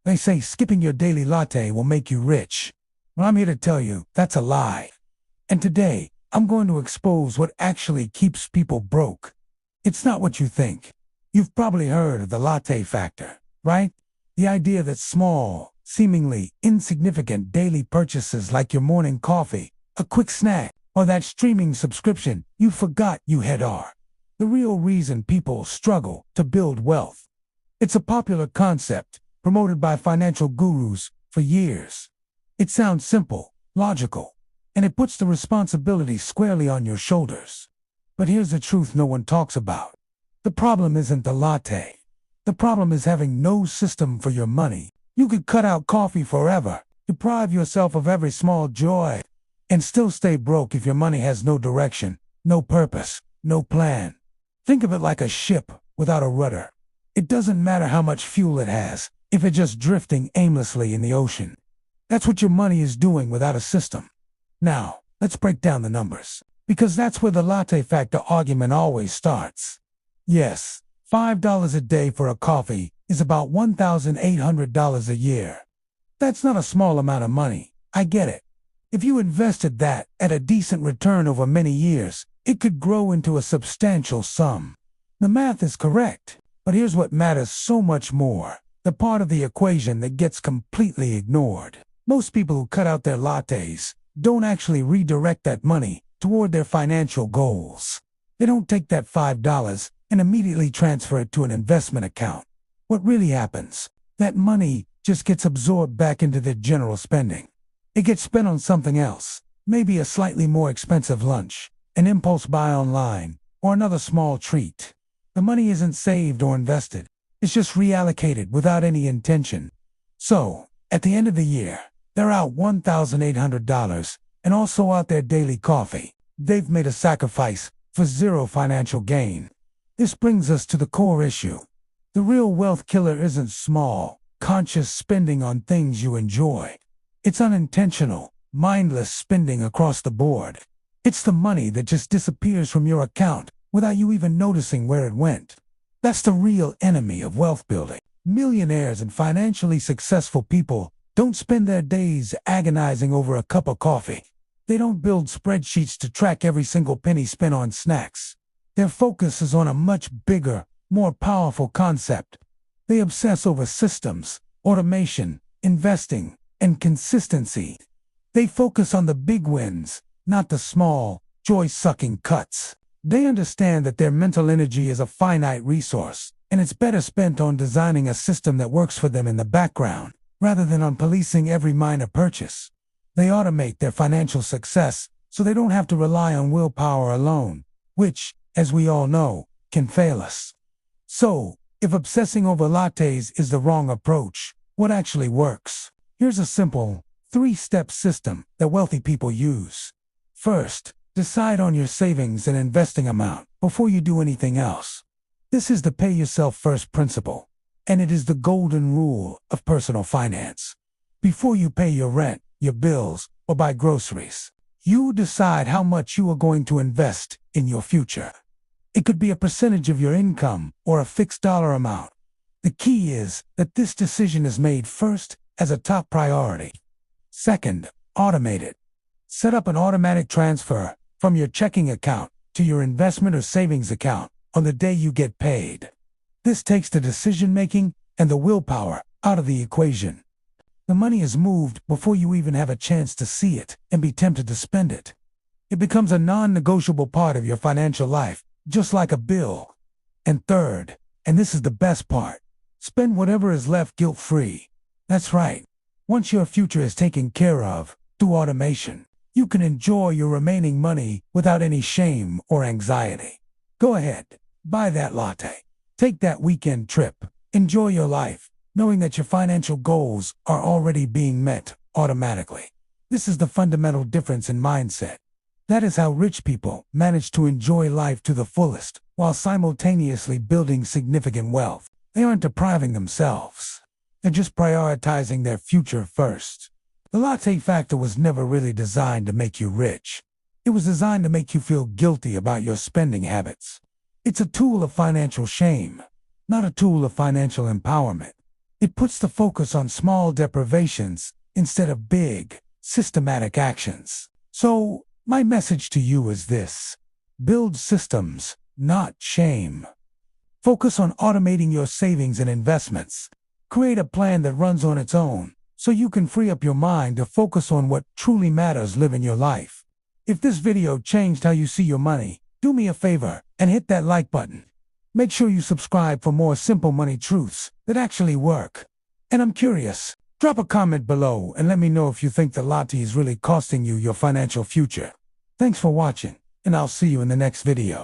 They say skipping your daily latte will make you rich. Well, I'm here to tell you that's a lie. And today, I'm going to expose what actually keeps people broke. It's not what you think. You've probably heard of the Latte Factor, right? The idea that small, seemingly insignificant daily purchases like your morning coffee, a quick snack, or that streaming subscription you forgot you had are the real reason people struggle to build wealth. It's a popular concept promoted by financial gurus for years. It sounds simple, logical, and it puts the responsibility squarely on your shoulders. But here's the truth no one talks about. The problem isn't the latte. The problem is having no system for your money. You could cut out coffee forever, deprive yourself of every small joy, and still stay broke if your money has no direction, no purpose, no plan. Think of it like a ship without a rudder. It doesn't matter how much fuel it has if it's just drifting aimlessly in the ocean. That's what your money is doing without a system. Now, let's break down the numbers, because that's where the Latte Factor argument always starts. Yes, $5 a day for a coffee is about $1,800 a year. That's not a small amount of money, I get it. If you invested that at a decent return over many years, it could grow into a substantial sum. The math is correct, but here's what matters so much more, the part of the equation that gets completely ignored. Most people who cut out their lattes don't actually redirect that money toward their financial goals. They don't take that $5 and immediately transfer it to an investment account. What really happens? That money just gets absorbed back into their general spending. It gets spent on something else, maybe a slightly more expensive lunch, an impulse buy online, or another small treat. The money isn't saved or invested. It's just reallocated without any intention. So, at the end of the year, they're out $1,800 and also out their daily coffee. They've made a sacrifice for zero financial gain. This brings us to the core issue. The real wealth killer isn't small, conscious spending on things you enjoy. It's unintentional, mindless spending across the board. It's the money that just disappears from your account without you even noticing where it went. That's the real enemy of wealth building. Millionaires and financially successful people don't spend their days agonizing over a cup of coffee. They don't build spreadsheets to track every single penny spent on snacks. Their focus is on a much bigger, more powerful concept. They obsess over systems, automation, investing, and consistency. They focus on the big wins, not the small, joy-sucking cuts. They understand that their mental energy is a finite resource, and it's better spent on designing a system that works for them in the background, rather than on policing every minor purchase. They automate their financial success so they don't have to rely on willpower alone, which, as we all know, can fail us. So, if obsessing over lattes is the wrong approach, what actually works? Here's a simple, 3-step system that wealthy people use. First, decide on your savings and investing amount before you do anything else. This is the pay yourself first principle, and it is the golden rule of personal finance. Before you pay your rent, your bills, or buy groceries, you decide how much you are going to invest in your future. It could be a percentage of your income or a fixed dollar amount. The key is that this decision is made first as a top priority. Second, automate it. Set up an automatic transfer from your checking account to your investment or savings account on the day you get paid. This takes the decision-making and the willpower out of the equation. The money is moved before you even have a chance to see it and be tempted to spend it. It becomes a non-negotiable part of your financial life, just like a bill. And third, and this is the best part, spend whatever is left guilt-free. That's right. Once your future is taken care of through automation, you can enjoy your remaining money without any shame or anxiety. Go ahead, buy that latte. Take that weekend trip. Enjoy your life, knowing that your financial goals are already being met automatically. This is the fundamental difference in mindset. That is how rich people manage to enjoy life to the fullest while simultaneously building significant wealth. They aren't depriving themselves. They're just prioritizing their future first. The Latte Factor was never really designed to make you rich. It was designed to make you feel guilty about your spending habits. It's a tool of financial shame, not a tool of financial empowerment. It puts the focus on small deprivations instead of big, systematic actions. So, my message to you is this: build systems, not shame. Focus on automating your savings and investments. Create a plan that runs on its own, so you can free up your mind to focus on what truly matters living your life. If this video changed how you see your money, do me a favor and hit that like button. Make sure you subscribe for more simple money truths that actually work. And I'm curious, drop a comment below and let me know if you think the latte is really costing you your financial future. Thanks for watching, and I'll see you in the next video.